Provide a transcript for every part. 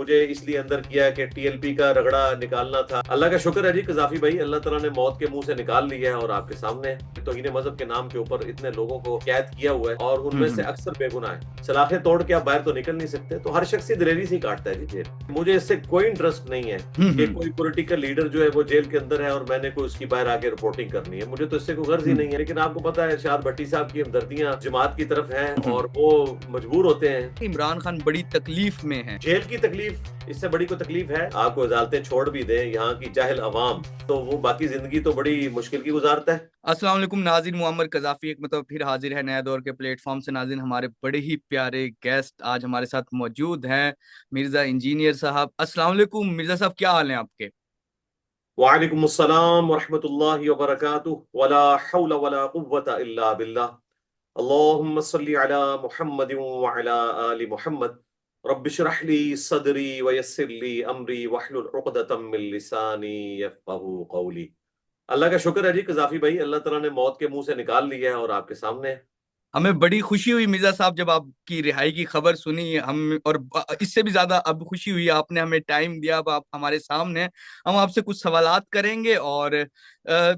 मुझे इसलिए अंदर किया कि टीएलपी का रगड़ा निकालना था। अल्लाह का शुक्र है जी कजाफी भाई, अल्लाह ताला ने मौत के मुंह से निकाल लिया है और आपके सामने है। तौहीन मजहब के नाम के ऊपर इतने लोगों को कैद किया हुआ है और उनमें से अक्सर बेगुनाह है। सलाखें तोड़ के आप बाहर तो निकल नहीं सकते, तो हर शख्स ही दिलेरी से ही काटता है जी जेल। मुझे इससे कोई इंटरेस्ट नहीं है कि कोई पॉलिटिकल लीडर जो है वो जेल के अंदर है और मैंने कोई उसकी बाहर आके रिपोर्टिंग करनी है, मुझे तो इससे कोई गर्ज ही नहीं है। लेकिन आपको पता है शाद भट्टी साहब की हमदर्दियां जमात की तरफ हैं और वो मजबूर होते हैं। इमरान खान बड़ी तकलीफ में है। जेल की तकलीफ इससे बड़ी कोई तकलीफ है? आपको अदालतें छोड़ भी दें, यहाँ की जाहिल अवाम तो वो बाकी जिंदगी तो बड़ी मुश्किल की गुजारता है। अस्सलाम वालेकुम नाज़रीन, मुअम्मर कज़ाफ़ी एक मतलब फिर हाजिर है नया दौर के प्लेटफॉर्म से। नाज़रीन, हमारे बड़े ही प्यारे गेस्ट आज हमारे साथ मौजूद हैं, मिर्जा इंजीनियर साहब। अस्सलाम वालेकुम मिर्जा साहब, क्या हाल है आपके? वालेकुम अस्सलाम वरहमतुल्लाहि वबरकातुहू वला हौला वला कुव्वता इल्ला बिल्लाह। अल्लाहुम्मा सल्ली अला मुहम्मदिन व अला आलि मुहम्मद। रब्बि इश्रह ली सदरी व यस्सिर ली अमरी वहलुल उक़दतम मिन लिसानी यफ़क़हू क़ौली। अल्लाह का शुक्र है जी कजाफी भाई, अल्लाह ताला ने मौत के मुंह से निकाल लिया है और आपके सामने है। हमें बड़ी खुशी हुई मिर्जा साहब जब आपकी रिहाई की खबर सुनी हम, और इससे भी ज्यादा अब खुशी हुई आपने हमें टाइम दिया। अब आप हमारे सामने हैं, हम आपसे कुछ सवालात करेंगे। और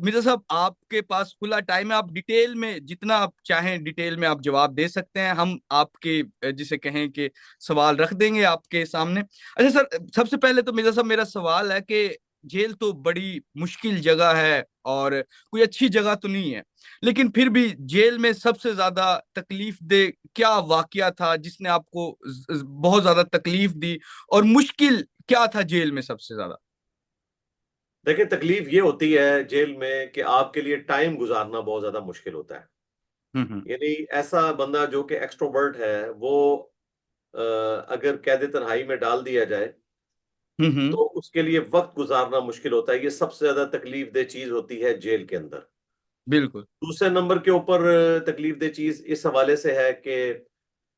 मिर्जा साहब, आपके पास खुला टाइम है, आप डिटेल में जितना आप चाहें डिटेल में आप जवाब दे सकते हैं। हम आपके जिसे कहें कि सवाल रख देंगे आपके सामने। अच्छा सर, सबसे पहले तो मिर्जा साहब मेरा सवाल है कि जेल तो बड़ी मुश्किल जगह है और कोई अच्छी जगह तो नहीं है, लेकिन फिर भी जेल में सबसे ज्यादा तकलीफ दे क्या वाकया था जिसने आपको बहुत ज्यादा तकलीफ दी, और मुश्किल क्या था जेल में सबसे ज्यादा? देखिए तकलीफ ये होती है जेल में कि आपके लिए टाइम गुजारना बहुत ज्यादा मुश्किल होता है। हम्म। यानी ऐसा बंदा जो कि एक्सट्रोवर्ट है वो अगर कैद तन्हाई में डाल दिया जाए हम्म। तो उसके लिए वक्त गुजारना मुश्किल होता है। ये सबसे ज्यादा तकलीफ दे चीज होती है जेल के अंदर। बिल्कुल। दूसरे नंबर के ऊपर तकलीफ दे चीज इस हवाले से है कि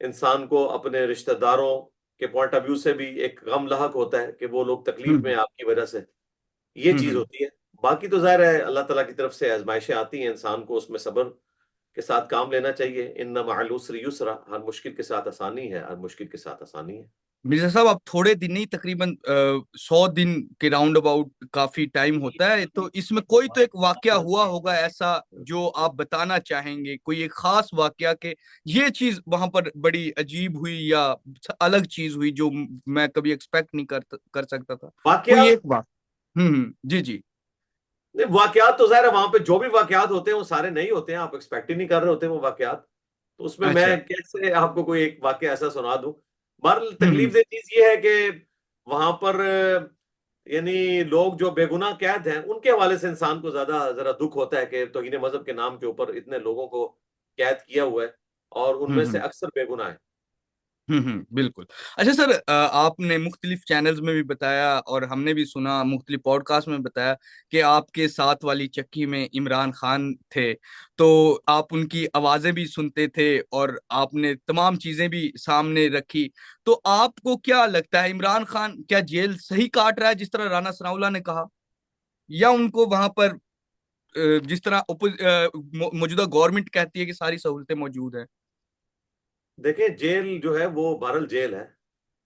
इंसान को अपने रिश्तेदारों के पॉइंट ऑफ व्यू से भी एक गम लाहक होता है कि वो लोग तकलीफ में हम्म। हैं आपकी वजह से। ये चीज हम्म। होती है। बाकी तो जाहिर है अल्लाह ताला की तरफ से आजमाइशें आती हैं, इंसान को उसमें सब्र के साथ काम लेना चाहिए। इन्ना मअल उसरि युसरा, हर मुश्किल के साथ आसानी है, हर मुश्किल के साथ आसानी है। मिर्जा साहब, आप थोड़े दिन नहीं, तकरीबन 100 दिन के राउंड अबाउट काफी टाइम होता है, तो इसमें कोई तो एक वाकया हुआ होगा ऐसा जो आप बताना चाहेंगे, कोई एक खास वाकया के ये चीज वहां पर बड़ी अजीब हुई या अलग चीज हुई जो मैं कभी एक्सपेक्ट नहीं कर सकता था, कोई वाकयात एक बात। जी जी। नहीं, वाकयात तो जाहिर है वहां पे जो भी वाकयात होते हैं वो सारे नहीं होते हैं, आप एक्सपेक्ट ही नहीं कर रहे होते वो वाकयात। तो उसमें मैं अच्छा। कैसे आपको कोई एक वाकया ऐसा सुना दूं। बहरहाल हम्म। तकलीफ दे चीज ये है कि वहां पर यानी लोग जो बेगुनाह कैद हैं उनके हवाले से इंसान को ज्यादा जरा दुख होता है कि तौहीन मजहब के नाम के ऊपर इतने लोगों को कैद किया हुआ है और उनमें से हम्म। अक्सर बेगुनाह है। बिल्कुल। अच्छा सर, आपने मुख्तलिफ चैनल्स में भी बताया और हमने भी सुना, मुख्तलिफ पॉडकास्ट में बताया कि आपके साथ वाली चक्की में इमरान खान थे, तो आप उनकी आवाजें भी सुनते थे और आपने तमाम चीजें भी सामने रखी। तो आपको क्या लगता है, इमरान खान क्या जेल सही काट रहा है जिस तरह राना सनाउल्लाह ने कहा, या उनको वहां पर जिस तरह मौजूदा गवर्नमेंट कहती है कि सारी सहूलतें मौजूद है? देखिए जेल जो है वो बहरहाल जेल है।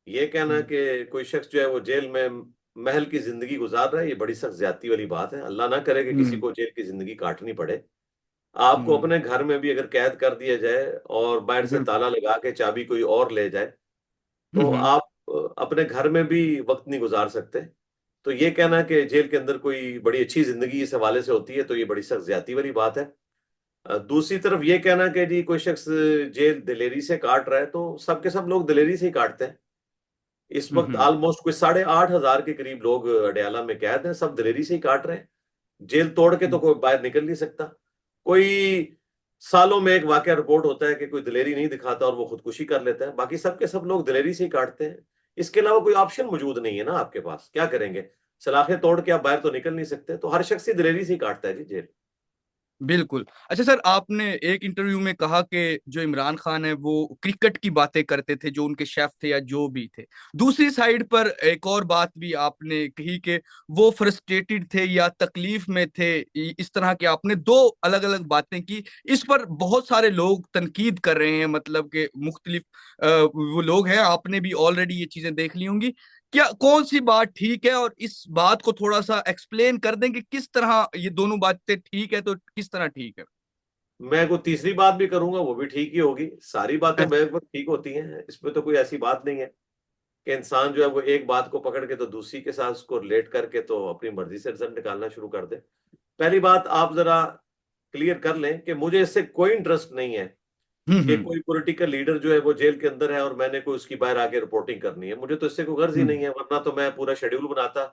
ये कहना हम्म। कि कोई शख्स जो है वो जेल में महल की जिंदगी गुजार रहा है, ये बड़ी सख्त ज्यादती वाली बात है। अल्लाह ना करे कि किसी हम्म। को जेल की जिंदगी काटनी पड़े। आपको हम्म। अपने घर में भी अगर कैद कर दिया जाए और बाहर से बिल्कुल। ताला लगा के चाबी कोई और ले जाए तो हम्म। आप अपने घर में भी वक्त नहीं गुजार सकते। तो ये कहना कि जेल के अंदर कोई बड़ी अच्छी जिंदगी इस हवाले से होती है तो ये बड़ी सख्त ज्यादती वाली बात है। दूसरी तरफ ये कहना कि जी कोई शख्स जेल दिलेरी से काट रहा है, तो सबके सब लोग दिलेरी से ही काटते हैं। इस वक्त हम्म। ऑलमोस्ट कोई 8,500 के करीब लोग अडयाला में कैद हैं, सब दिलेरी से ही काट रहे हैं। जेल तोड़ के तो कोई बाहर निकल नहीं सकता। कोई सालों में एक वाकया रिपोर्ट होता है कि कोई दिलेरी नहीं दिखाता और वो खुदकुशी कर लेता है, बाकी सब के सब लोग दिलेरी से ही काटते हैं। इसके अलावा कोई ऑप्शन मौजूद नहीं है ना आपके पास, क्या करेंगे? सलाखें तोड़ के आप बाहर तो निकल नहीं सकते, तो हर शख्स ही दिलेरी से ही काटता है जी जेल। बिल्कुल। अच्छा सर, आपने एक इंटरव्यू में कहा कि जो इमरान खान है वो क्रिकेट की बातें करते थे, जो उनके शेफ थे या जो भी थे। दूसरी साइड पर एक और बात भी आपने कही कि वो फ्रस्ट्रेटेड थे या तकलीफ में थे। इस तरह के आपने दो अलग अलग बातें की। इस पर बहुत सारे लोग तनकीद कर रहे हैं, मतलब कि मुख्तलिफ वो लोग हैं, आपने भी ऑलरेडी ये चीजें देख ली होंगी क्या कौन सी बात ठीक है, और इस बात को थोड़ा सा एक्सप्लेन कर दें कि किस तरह ये दोनों बातें ठीक है, तो किस तरह ठीक है? मैं को तीसरी बात भी करूंगा वो भी ठीक ही होगी, सारी बातें अच्छा। लगभग ठीक होती हैं, इसमें तो कोई ऐसी बात नहीं है कि इंसान जो है वो एक बात को पकड़ के तो दूसरी के साथ उसको रिलेट करके तो अपनी मर्जी से रिजल्ट निकालना शुरू कर दे। पहली बात आप जरा क्लियर कर लें कि मुझे इससे कोई इंटरेस्ट नहीं है कि हम्म। कोई पॉलिटिकल लीडर जो है वो जेल के अंदर है और मैंने कोई उसकी बाहर आके रिपोर्टिंग करनी है, मुझे तो इससे कोई गर्ज ही हम्म। नहीं है, वरना तो मैं पूरा शेड्यूल बनाता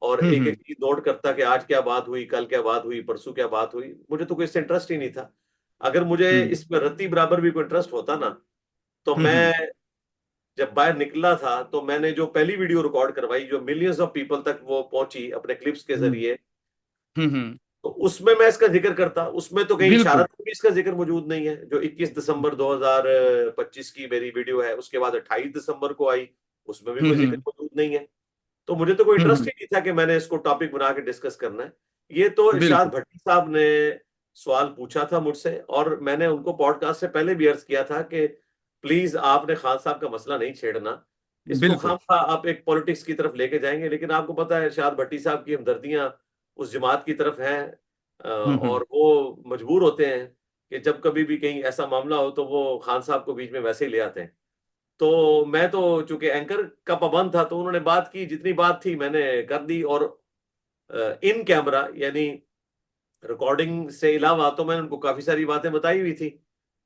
और एक हम्म। एक चीज नोट करता कि आज क्या बात हुई, कल क्या बात हुई, परसों क्या बात हुई। मुझे तो कोई इससे इंटरेस्ट ही नहीं था। अगर मुझे हम्म। इसमें रत्ती बराबर भी कोई इंटरेस्ट होता ना, तो हम्म। मैं जब बाहर निकला था तो मैंने जो पहली वीडियो रिकॉर्ड करवाई जो मिलियंस ऑफ पीपल तक वो पहुंची अपने क्लिप्स के हम्म। जरिए, हम्म। तो उसमें मैं इसका जिक्र करता। उसमें तो कहीं इशारा बिल्कुल। तक भी इसका जिक्र मौजूद नहीं है। जो 21 दिसंबर 2025 की मेरी वीडियो है, उसके बाद 28 दिसंबर को आई, उसमें भी कोई जिक्र हम्म। मौजूद नहीं है। तो मुझे तो कोई इंटरेस्ट हम्म। ही नहीं था कि मैंने इसको टॉपिक बना के डिस्कस करना है। ये तो इरशाद बिल्कुल। भट्टी साहब ने सवाल पूछा था मुझसे, और मैंने उनको पॉडकास्ट से पहले भी अर्ज किया था कि प्लीज आपने खान साहब का मसला नहीं छेड़ना, इसको बिल्कुल। खामखा आप एक पॉलिटिक्स की तरफ लेके जाएंगे। लेकिन आपको पता है इरशाद भट्टी साहब की हमदर्दियां उस जमात की तरफ हैं, हम्म। और वो मजबूर होते हैं कि जब कभी भी कहीं ऐसा मामला हो तो वो खान साहब को बीच में वैसे ही ले आते हैं। तो मैं तो चूंकि एंकर का पाबंद था, तो उन्होंने बात की, जितनी बात थी मैंने कर दी। और इन कैमरा यानी रिकॉर्डिंग से अलावा तो मैंने उनको काफी सारी बातें बताई हुई थी।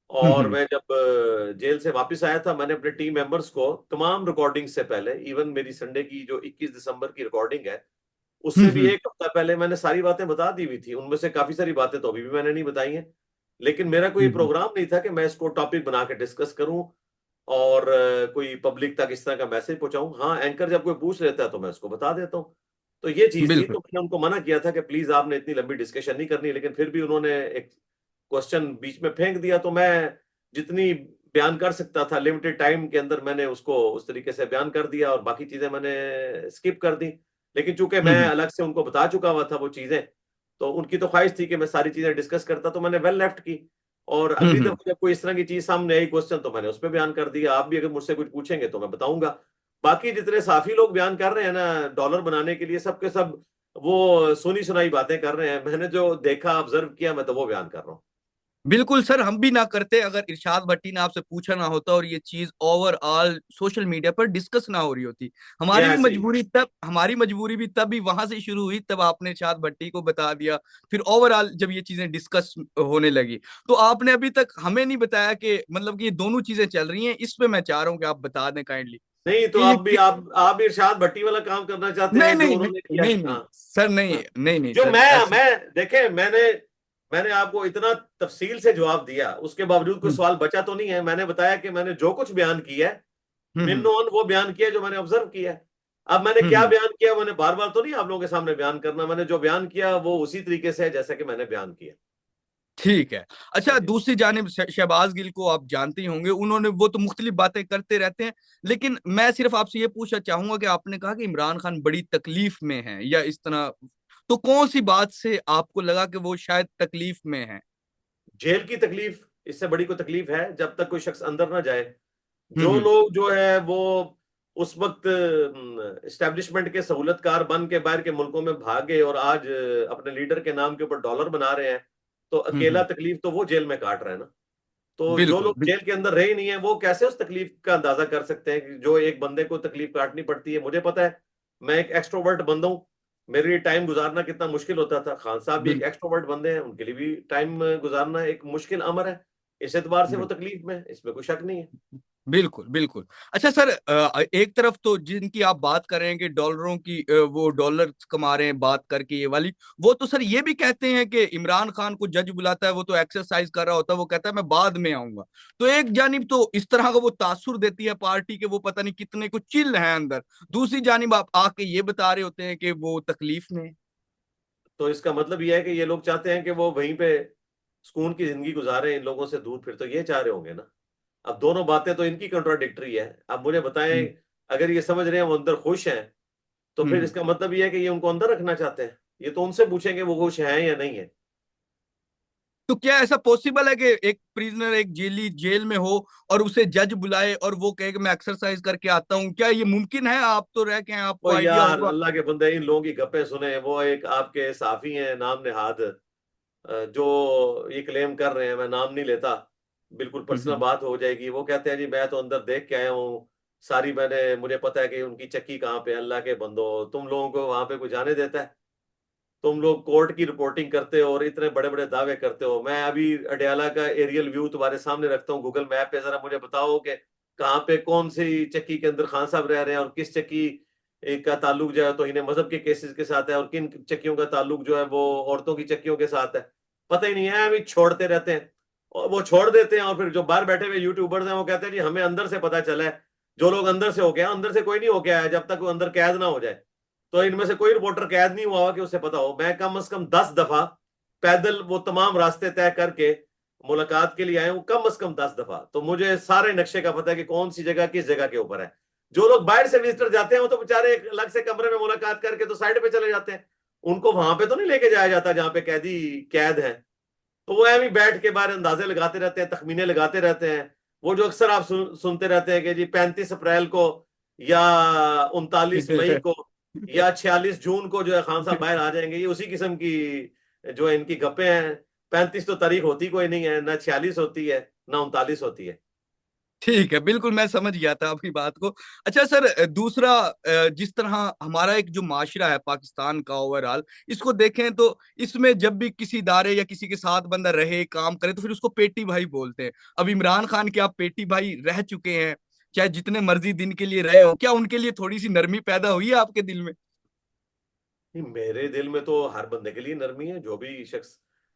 और हम्म। मैं जब जेल से वापस आया था, मैंने अपने टीम मेंबर्स को तमाम रिकॉर्डिंग से पहले, इवन मेरी संडे की जो 21 दिसंबर की रिकॉर्डिंग है उससे भी हम्म। एक हफ्ता पहले मैंने सारी बातें बता दी हुई थी। उनमें से काफी सारी बातें तो अभी भी मैंने नहीं बताई हैं। लेकिन मेरा कोई हम्म। प्रोग्राम नहीं था कि मैं इसको टॉपिक बना के डिस्कस करूं और कोई पब्लिक तक इस तरह का मैसेज पहुंचाऊं। हाँ, एंकर जब कोई पूछ लेता है तो मैं उसको बता देता हूँ। तो ये चीज थी, बिल्कुल। तो मैंने उनको मना किया था कि प्लीज आपने इतनी लंबी डिस्कशन नहीं करनी, लेकिन फिर भी उन्होंने एक क्वेश्चन बीच में फेंक दिया। तो मैं जितनी बयान कर सकता था लिमिटेड टाइम के अंदर मैंने उसको उस तरीके से बयान कर दिया, और बाकी चीजें मैंने स्किप कर दी। लेकिन चूंकि मैं हम्म। अलग से उनको बता चुका हुआ था वो चीजें, तो उनकी तो ख्वाहिश थी कि मैं सारी चीजें डिस्कस करता, तो मैंने वेल लेफ्ट की। और अगली हम्म। दफा जब कोई इस तरह की चीज सामने आई क्वेश्चन, तो मैंने उस पर बयान कर दिया। आप भी अगर मुझसे कुछ पूछेंगे तो मैं बताऊंगा। बाकी जितने साफी लोग बयान कर रहे हैं ना डॉलर बनाने के लिए, सबके सब वो सुनी सुनाई बातें कर रहे हैं। मैंने जो देखा ऑब्जर्व किया मैं तो वो बयान कर रहा हूँ। बिल्कुल सर, हम भी ना करते अगर इरशाद भट्टी ने आपसे पूछा ना होता और ये चीज ओवरऑल सोशल मीडिया पर डिस्कस ना हो रही होती। ये ऐसे ही हमारी मजबूरी भी तब भी वहां से शुरू हुई, तब आपने इरशाद भट्टी को बता दिया। फिर ओवरऑल जब ये चीजें डिस्कस होने लगी, तो आपने अभी तक हमें नहीं बताया कि मतलब कि ये दोनों चीजें चल रही हैं। इस पे मैं चाह रहा हूँ कि आप बता दें काइंडली नहीं। तो कि ये आप भी इरशाद भट्टी वाला काम करना चाहते नहीं हैं जो नहीं नहीं उन्होंने किया। नहीं नहीं हाँ, सर, नहीं हाँ। नहीं नहीं जो सर, ऐसा। मैं देखे, मैंने आपको इतना तफसील से जवाब दिया, उसके बावजूद कोई हम्म। सवाल बचा तो नहीं है। मैंने बताया कि मैंने जो कुछ बयान किया है हम्म। मिन ऑन वो बयान किया जो मैंने ऑब्जर्व किया है। अब मैंने क्या हम्म। बयान किया मैंने बार बार तो नहीं आप लोगों के सामने बयान करना। मैंने जो बयान किया वो उसी तरीके से है जैसा कि मैंने बयान किया। ठीक है। हाँ अच्छा, जी। दूसरी जानिब शहबाज गिल को आप जानते ही होंगे, उन्होंने वो तो मुख्तलिफ बातें करते रहते हैं। लेकिन मैं सिर्फ आपसे ये पूछना चाहूंगा कि आपने कहा कि इमरान खान बड़ी तकलीफ में है या इस तरह, तो कौन सी बात से आपको लगा कि वो शायद तकलीफ में है? जेल की तकलीफ, इससे बड़ी कोई तकलीफ है जब तक कोई शख्स अंदर ना जाए। जो हम्म। लोग जो है वो उस वक्त इस्टेब्लिशमेंट के सहूलतकार बन के बाहर के मुल्कों में भागे और आज अपने लीडर के नाम के ऊपर डॉलर बना रहे हैं, तो अकेला हम्म। तकलीफ तो वो जेल में काट रहे हैं ना। तो जो बिल्कुल लोग जेल के अंदर रहे ही नहीं है वो कैसे उस तकलीफ का अंदाजा कर सकते हैं कि जो एक बंदे को तकलीफ काटनी पड़ती है। मुझे पता है, मैं एक एक्सट्रोवर्ट बंदा हूँ, मेरे लिए टाइम गुजारना कितना मुश्किल होता था। खान साहब भी एक बिल्कुल एक्सट्रोवर्ट बंदे हैं, उनके लिए भी टाइम गुजारना एक मुश्किल अमर है। इस एतबार से वो बिल्कुल तकलीफ में है, इसमें कोई शक नहीं है। बिल्कुल बिल्कुल। अच्छा सर, एक तरफ तो जिनकी आप बात कर रहे हैं कि डॉलरों की, वो डॉलर कमा रहे हैं बात करके ये वाली, वो तो सर ये भी कहते हैं कि इमरान खान को जज बुलाता है, वो तो एक्सरसाइज कर रहा होता है, वो कहता है मैं बाद में आऊंगा। तो एक जानिब तो इस तरह का वो तासुर देती है पार्टी के, वो पता नहीं कितने को चिल है अंदर। दूसरी जानिब आप आके ये बता रहे होते हैं कि वो तकलीफ में है। तो इसका मतलब यह है कि ये लोग चाहते हैं कि वो वहीं पे सुकून की जिंदगी गुजारे इन लोगों से दूर, फिर तो ये चाह रहे होंगे ना। अब दोनों बातें तो इनकी कंट्राडिक्टरी है। अब मुझे बताएं, हम्म। अगर ये समझ रहे हैं वो अंदर खुश हैं, तो फिर हम्म। इसका मतलब ये है कि ये उनको अंदर रखना चाहते हैं। ये तो उनसे पूछेंगे वो खुश हैं या नहीं है। तो क्या ऐसा पॉसिबल है कि एक प्रिजनर एक जेल में हो और उसे जज बुलाए और वो कहे कि मैं एक्सरसाइज करके आता हूँ? क्या ये मुमकिन है? आप तो रह के हैं, ओ आपको आइडिया यार, होगा। अल्लाह के बंदे, इन लोगों की गप्पे सुने। वो एक आपके साफी हैं नाम नेहाद, जो ये क्लेम कर रहे हैं, मैं नाम नहीं लेता, बिल्कुल पर्सनल हम्म। बात हो जाएगी। वो कहते हैं जी मैं तो अंदर देख के आया हूँ सारी, मुझे पता है कि उनकी चक्की कहाँ पे है। अल्लाह के बंदो, तुम लोगों को वहां पे कोई जाने देता है? तुम लोग कोर्ट की रिपोर्टिंग करते हो और इतने बड़े बड़े दावे करते हो। मैं अभी अडयाला का एरियल व्यू तुम्हारे सामने रखता हूँ गूगल मैप पे, जरा मुझे बताओ कि कहाँ पे कौन सी चक्की के अंदर खान साहब रह रहे हैं, और किस चक्की का ताल्लुक जो है तौहीन मजहब के केसेस के साथ है, और किन चक्कियों का ताल्लुक जो है वो औरतों की चक्कियों के साथ है। पता ही नहीं है, अभी छोड़ते रहते हैं और वो छोड़ देते हैं। और फिर जो बाहर बैठे हुए यूट्यूबर्स हैं वो कहते हैं जी हमें अंदर से पता चला है। जो लोग अंदर से हो गया, अंदर से कोई नहीं हो गया है जब तक वो अंदर कैद ना हो जाए। तो इनमें से कोई रिपोर्टर कैद नहीं हुआ कि उसे पता हो। मैं कम से कम 10 दफा पैदल वो तमाम रास्ते तय करके मुलाकात के लिए आया हूं, कम से कम 10 दफा। तो मुझे सारे नक्शे का पता है कि कौन सी जगह किस जगह के ऊपर है। जो लोग बाहर से विजिटर जाते हैं वो तो बेचारे एक अलग से कमरे में मुलाकात करके तो साइड पे चले जाते हैं। उनको वहां पे तो नहीं लेके जाया जाता जहां पे कैदी कैद है। तो वो ऐਵੇਂ बैठ के बाहर अंदाजे लगाते रहते हैं, तखमीने लगाते रहते हैं। वो जो अक्सर आप सुनते रहते हैं कि जी 35 अप्रैल को, या 39 मई को, या 46 जून को जो है खान साहब बाहर आ जाएंगे, ये उसी किस्म की जो है इनकी गप्पे हैं। 35 तो तारीख होती कोई नहीं है, ना 46 होती है, ना 39 होती है। ठीक है, बिल्कुल मैं समझ गया था आपकी बात को। अच्छा सर, दूसरा, जिस तरह हमारा एक जो माशरा है पाकिस्तान का ओवरऑल, इसको देखें तो इसमें जब भी किसी इदारे या किसी के साथ बंदा रहे काम करे तो फिर उसको पेटी भाई बोलते हैं। अब इमरान खान के आप पेटी भाई रह चुके हैं, चाहे जितने मर्जी दिन के लिए रहे हो, क्या उनके लिए थोड़ी सी नरमी पैदा हुई है आपके दिल में? नहीं, मेरे दिल में तो हर बंदे के लिए नरमी है। जो भी शख्स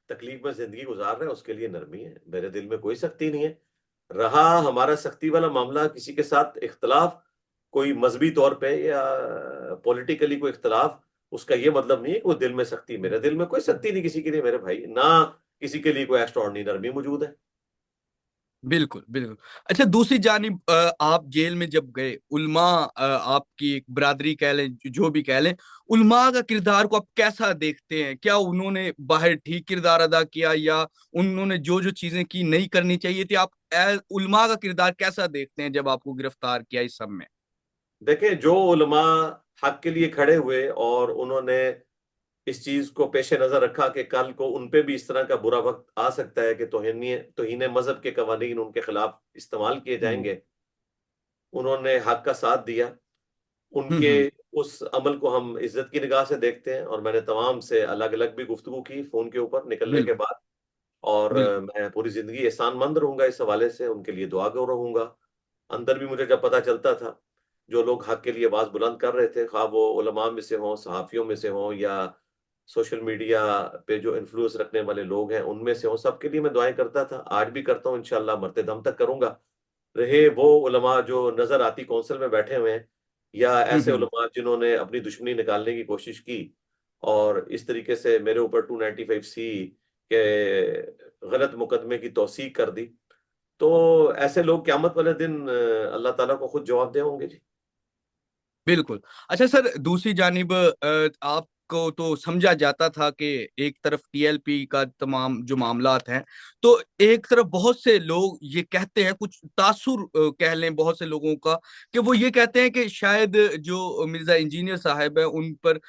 तकलीफ में जिंदगी गुजार रहा है उसके लिए नरमी है। मेरे दिल में कोई सख्ती नहीं है। रहा हमारा सख्ती वाला मामला किसी के साथ इख्तलाफ, कोई मजहबी तौर पे या पॉलिटिकली कोई इख्तलाफ, उसका ये मतलब नहीं है कि वो दिल में सख्ती। मेरे दिल में कोई सख्ती नहीं किसी के लिए मेरे भाई, ना किसी के लिए कोई एक्स्ट्राऑर्डिनरी नरमी मौजूद है। बिल्कुल बिल्कुल। अच्छा, दूसरी जानिब आप जेल में जब गए, उल्मा आपकी एक बरादरी कह लें, जो भी कह लें, उल्मा का किरदार को आप कैसा देखते हैं? क्या उन्होंने बाहर ठीक किरदार अदा किया, या उन्होंने जो जो चीजें की नहीं करनी चाहिए थी? आप उल्मा का किरदार कैसा देखते हैं जब आपको गिरफ्तार किया इस सब में? देखें, जो उलमा हक के लिए खड़े हुए और उन्होंने इस चीज को पेश नजर रखा कि कल को उन पे भी इस तरह का बुरा वक्त आ सकता है कि तौहीन मजहब के कवानीन उनके खिलाफ इस्तेमाल किए हम्म। जाएंगे, उन्होंने हक का साथ दिया। उनके हम्म। उस अमल को हम इज्जत की निगाह से देखते हैं। और मैंने तमाम से अलग अलग भी गुफ्तगू की फोन के ऊपर निकलने के बिल्कुल बाद। और बिल्कुल। मैं पूरी जिंदगी एहसानमंद रहूंगा इस हवाले से, उनके लिए दुआ को रहूंगा। अंदर भी मुझे जब पता चलता था, जो लोग हक के लिए आवाज बुलंद कर रहे थे, खा वो उलमा में से हों, सहाफियों में से हों, या सोशल मीडिया पे जो इन्फ्लुएंस रखने वाले लोग हैं उनमें से हों, सबके लिए मैं दुआएं करता था, आज भी करता हूँ, इंशाल्लाह मरते दम तक करूंगा। रहे वो उलमा जो नजर आती कौंसिल में बैठे हुए हैं, या ऐसे हम्म। उलमा जिन्होंने अपनी दुश्मनी निकालने की कोशिश की और इस तरीके से मेरे ऊपर 295C के गलत मुकदमे की तौसीक कर दी, तो ऐसे लोग क़यामत वाले दिन अल्लाह ताला को खुद जवाब दे होंगे जी। बिल्कुल। अच्छा सर, दूसरी जानिब आपको तो समझा जाता था कि एक तरफ टीएलपी का तमाम जो मामलात हैं, तो एक तरफ बहुत से लोग ये कहते हैं, कुछ तासुर कह लें बहुत से लोगों का, कि वो ये कहते हैं कि शायद जो मिर्जा इंजीनियर साहब है उन पर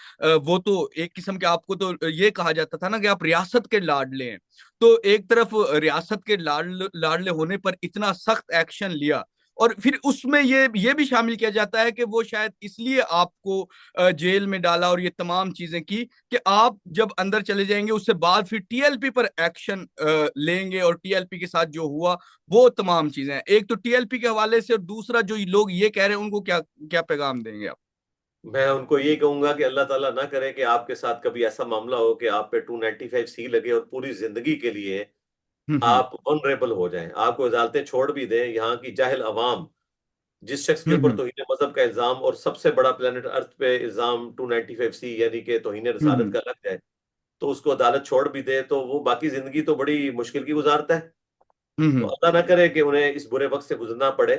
वो तो एक किस्म के, आपको तो ये कहा जाता था ना कि आप रियासत के लाडले हैं। तो एक तरफ रियासत के लाडले लाडले होने पर इतना सख्त एक्शन लिया, और फिर उसमें ये भी शामिल किया जाता है कि वो शायद इसलिए आपको जेल में डाला और ये तमाम चीजें की कि आप जब अंदर चले जाएंगे उससे बाद फिर टीएलपी पर एक्शन लेंगे, और टीएलपी के साथ जो हुआ वो तमाम चीजें हैं। एक तो टीएलपी के हवाले से, और दूसरा जो लोग ये कह रहे हैं उनको क्या क्या पैगाम देंगे आप? मैं उनको ये कहूंगा कि अल्लाह ताला ना करे कि आपके साथ कभी ऐसा मामला हो कि आप पे 295C लगे और पूरी जिंदगी के लिए हम्म। आप वनरेबल हो जाएं, आपको अदालतें छोड़ भी दें। यहाँ की जाहिल अवाम जिस शख्स के ऊपर हम्म। तौहीन मजहब का इल्जाम, और सबसे बड़ा प्लेनेट अर्थ पे इल्जाम 295C यानी कि तौहीन रसालत हम्म। का लग जाए, तो उसको अदालत छोड़ भी दे तो वो बाकी जिंदगी तो बड़ी मुश्किल की गुजारता है। तो हम्म। अल्लाह ना करे कि उन्हें इस बुरे वक्त से गुजरना पड़े।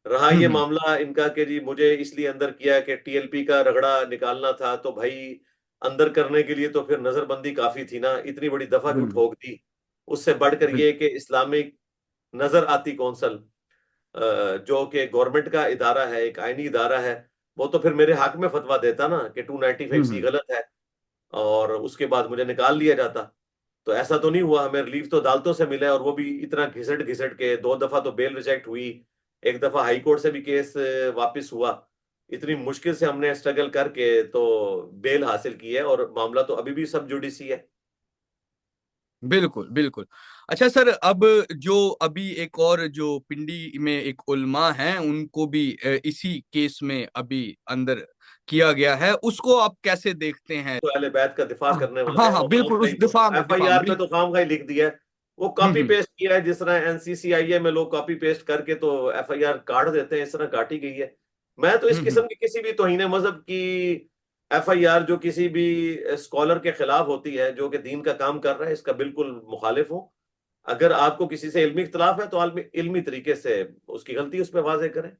रहा ये हम्म। मामला इनका कि जी मुझे इसलिए अंदर किया कि टीएलपी का रगड़ा निकालना था, तो भाई अंदर करने के लिए तो फिर नजरबंदी काफी थी ना, इतनी बड़ी दफा क्यों बिल्कुल। ठोक दी? उससे बढ़कर बिल, ये कि इस्लामिक नजर आती कौंसल, जो कि गवर्नमेंट का इदारा है, एक आईनी इदारा है, वो तो फिर मेरे हक में फतवा देता ना कि 295C हम्म। गलत है, और उसके बाद मुझे निकाल लिया जाता। तो ऐसा तो नहीं हुआ, हमें रिलीफ तो अदालतों से मिला है, और वो भी इतना घिसट घिसट के। 2 दफा तो बेल रिजेक्ट हुई, एक दफा हाई कोर्ट से भी केस वापस हुआ। इतनी मुश्किल से हमने स्ट्रगल करके तो बेल हासिल की है, और मामला तो अभी भी सब जुडिसी है। बिल्कुल बिल्कुल। अच्छा सर, अब जो अभी एक और जो पिंडी में एक उलमा हैं, उनको भी इसी केस में अभी अंदर किया गया है, उसको आप कैसे देखते हैं? तो अहले बैत का दिफा करने वाले हाँ हैं, हाँ और बिल्कुल, खामखाई उस दिफा में एफआईआर में तो खामखाई लिख दिया है, वो कॉपी हम्म। पेस्ट किया है। जिस तरह एनसीसीआईए में लोग कॉपी पेस्ट करके तो एफआईआर काट देते हैं, इस तरह काटी गई है। मैं तो इस किस्म हम्म। की किसी भी तौहीन मजहब की एफआईआर जो किसी भी स्कॉलर के खिलाफ होती है, जो कि दीन का काम कर रहा है, इसका बिल्कुल मुखालिफ हूं। अगर आपको किसी से इल्मी इख्तलाफ है तो इल्मी तरीके से उसकी गलती उस पर वाजे करें।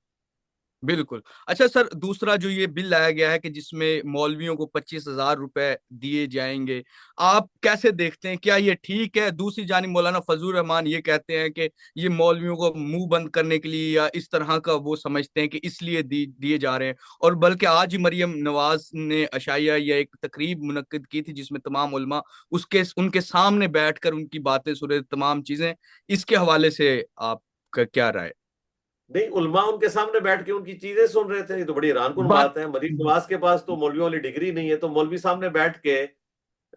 बिल्कुल। अच्छा सर, दूसरा जो ये बिल लाया गया है कि जिसमें मौलवियों को 25,000 रुपए दिए जाएंगे, आप कैसे देखते हैं? क्या ये ठीक है? दूसरी जानिब मौलाना फजलुर रहमान ये कहते हैं कि ये मौलवियों को मुंह बंद करने के लिए या इस तरह का वो समझते हैं कि इसलिए दिए जा रहे हैं। और बल्कि आज ही मरियम नवाज ने अशाया या एक तकरीब मुनक्किद की थी जिसमें तमाम उलमा उसके उनके सामने बैठकर उनकी बातें सुन रहे, तमाम चीजें। इसके हवाले से आपका क्या राय? नहीं, उलमा उनके सामने बैठ के उनकी चीजें सुन रहे थे, ये तो बड़ी हैरानकुन बात बात है। मरीम नवाज के पास तो मौलवियों वाली डिग्री नहीं है, तो मौलवी सामने बैठ के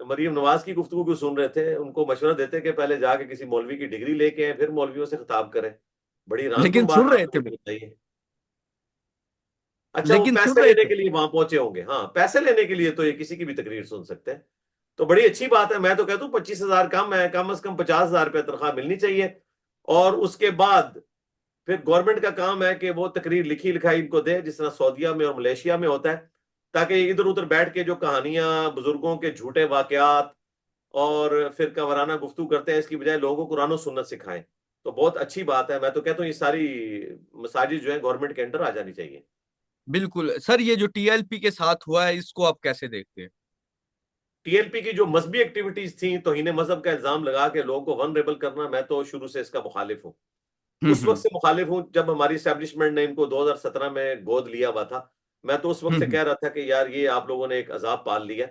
मरीम नवाज की गुफ्तगू क्यों सुन रहे थे? उनको मशवरा देते कि पहले जाके किसी मौलवी की डिग्री लेके आए, फिर मौलवियों से खिताब करें। बड़ी हैरानकुन लेकिन बात सुन है, रहे आपको थे मुझे वो, बताइए। अच्छा, वो लेकिन सुन पैसे रहे लेने थे। के लिए वहां पहुंचे होंगे। हाँ, पैसे लेने के लिए तो ये किसी की भी तकरीर सुन सकते हैं। तो बड़ी अच्छी बात है। मैं तो कहता हूँ 25,000 कम है, कम से कम 50,000 रुपया तनख्वाह मिलनी चाहिए। और उसके बाद फिर गवर्नमेंट का काम है कि वो तकरीर लिखी लिखाई इनको दे, जिस तरह सऊदीया में और मलेशिया में होता है, ताकि इधर उधर बैठ के जो कहानियां, बुजुर्गों के झूठे वाकयात और फिर वाराना गुफ्तगू करते हैं, इसकी बजाय लोगों को कुरान और सुन्नत सिखाएं। तो बहुत अच्छी बात है। मैं तो कहता हूँ ये सारी मसाजिद जो है गवर्नमेंट के अंडर आ जानी चाहिए। बिल्कुल सर, ये जो टीएलपी के साथ हुआ है, इसको आप कैसे देखते हैं? टीएलपी की जो मजहबी एक्टिविटीज थी, तौहीन मजहब का इल्जाम लगा के लोगों को वनरेबल करना, मैं तो शुरू से इसका मुखालिफ हूँ। उस वक्त हम्म। से मुखालिफ हूँ जब हमारी स्टैब्लिशमेंट ने इनको 2017 में गोद लिया हुआ था। मैं तो उस वक्त से हम्म। कह रहा था कि यार ये आप लोगों ने एक अजाब पाल लिया।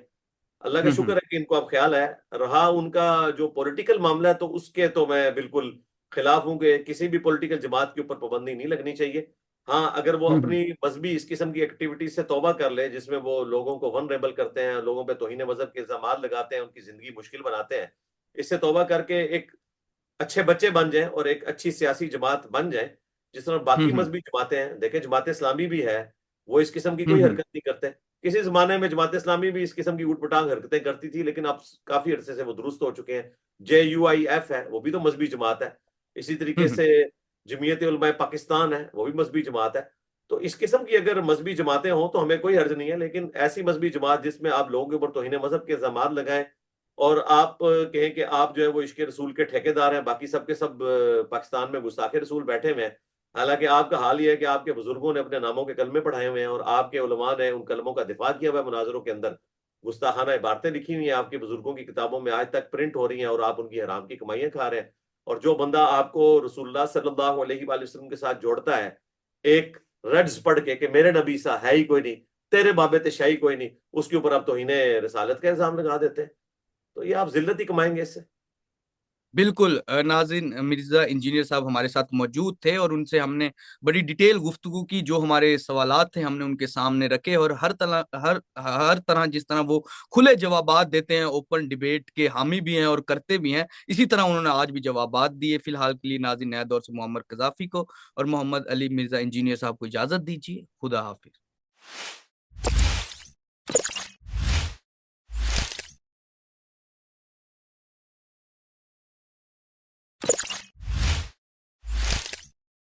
अल्लाह का शुक्र हम्म। है कि इनको अब ख्याल है। रहा उनका जो पॉलिटिकल मामला है, तो उसके तो मैं बिल्कुल खिलाफ हूं कि किसी भी पॉलिटिकल जमात के ऊपर पाबंदी नहीं लगनी चाहिए। हाँ, अगर वो हम्म। अपनी मजहबी इस किस्म की एक्टिविटीज से तौबा कर ले, जिसमें वो लोगों को वनरेबल करते हैं, लोगों पे तौहीन मजहब के इल्जाम लगाते हैं, उनकी जिंदगी मुश्किल बनाते हैं, इससे तौबा करके एक अच्छे बच्चे बन जाएं और एक अच्छी सियासी जमात बन जाएं, जिस तरह बाकी हम्म। मजहबी जमातें हैं। देखें, जमात इस्लामी भी है, वो इस किस्म की कोई हम्म। हरकत नहीं करते। किसी जमाने में जमात इस्लामी भी इस किस्म की ऊटपटांग हरकतें करती थी, लेकिन अब काफी अरसे से वो दुरुस्त हो चुके हैं। JUIF है, वो भी तो मजहबी जमात है। इसी तरीके हम्म। से जमीयत उलमा पाकिस्तान है, वो भी मजहबी जमात है। तो इस किस्म की अगर मजहबी जमातें हों तो हमें कोई हर्ज नहीं है, लेकिन ऐसी मजहबी जमात जिसमें आप लोगों के ऊपर तौहीन मजहब के इल्जाम लगाएं, और आप कहें कि आप जो है वो इश्क रसूल के ठेकेदार हैं, बाकी सब के सब पाकिस्तान में गुस्ताखे रसूल बैठे हुए हैं। हालांकि आपका हाल ये है कि आपके बुजुर्गों ने अपने नामों के कलमे पढ़ाए हुए हैं, और आपके उलमा ने उन कलमों का दिफा किया हुआ है मुनाजरों के अंदर। गुस्ताखाना इबारतें लिखी हुई हैं आपके बुजुर्गों की किताबों में, आज तक प्रिंट हो रही हैं, और आप उनकी हराम की कमाइयां खा रहे हैं। और जो बंदा आपको रसूलुल्लाह सल्लल्लाहु अलैहि वसल्लम के साथ जोड़ता है, एक रड्स पढ़ के कि मेरे नबी सा है ही कोई नहीं, तेरे बाबे ते शाही कोई नहीं, उसके ऊपर आप तौहीने रिसालत का इल्जाम लगा देते हैं। तो ये आप जिल्लत ही कमाएंगे इससे। बिल्कुल। नाज़रीन, मिर्जा इंजीनियर साहब हमारे साथ मौजूद थे और उनसे हमने बड़ी डिटेल गुफ्तगू की। जो हमारे सवालात थे हमने उनके सामने रखे, और हर तरह जिस तरह वो खुले जवाबात देते हैं, ओपन डिबेट के हामी भी हैं और करते भी हैं, इसी तरह उन्होंने आज भी जवाबात दिए। फिलहाल के लिए नाज़रीन, नया दौर से मोहम्मद कजाफी को और मोहम्मद अली मिर्जा इंजीनियर साहब को इजाजत दीजिए। खुदा हाफिज।